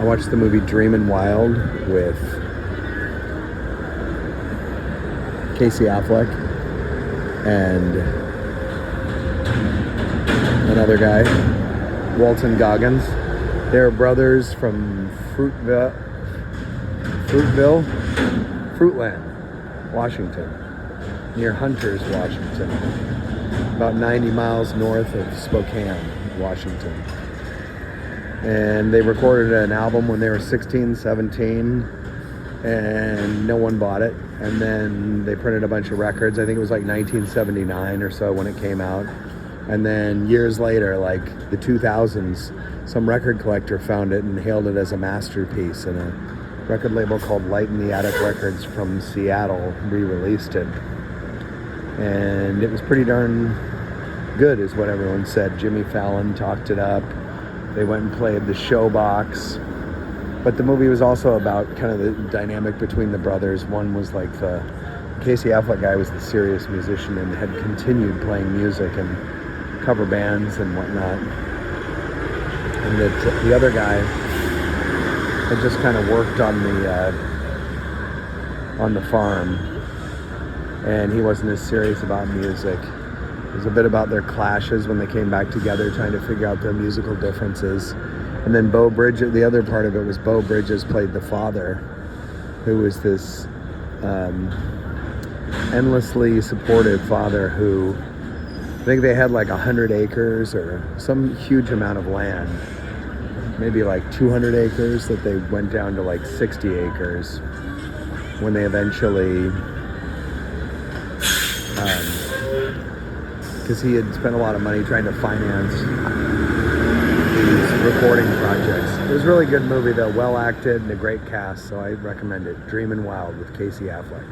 I watched the movie Dreamin' Wild with Casey Affleck and another guy, Walton Goggins. They're brothers from Fruitland, Washington, near Hunters, Washington, about 90 miles north of Spokane, Washington. And they recorded an album when they were 16, 17, and no one bought it. And then they printed a bunch of records. I think it was like 1979 or so when it came out. And then years later, like the 2000s, some record collector found it and hailed it as a masterpiece, and a record label called Light in the Attic Records from Seattle re-released it. And it was pretty darn good, is what everyone said. Jimmy Fallon talked it up. They went and played the Showbox. But the movie was also about kind of the dynamic between the brothers. One was like the Casey Affleck guy was the serious musician and had continued playing music and cover bands and whatnot. And the other guy had just kind of worked on the farm, and he wasn't as serious about music. It was a bit about their clashes when they came back together, trying to figure out their musical differences. And then Beau Bridges, the other part of it was Beau Bridges played the father, who was this endlessly supportive father who, I think they had like 100 acres or some huge amount of land, maybe like 200 acres, that they went down to like 60 acres when they eventually, because he had spent a lot of money trying to finance these recording projects. It was a really good movie though, well acted and a great cast, so I recommend it. Dreamin' Wild with Casey Affleck.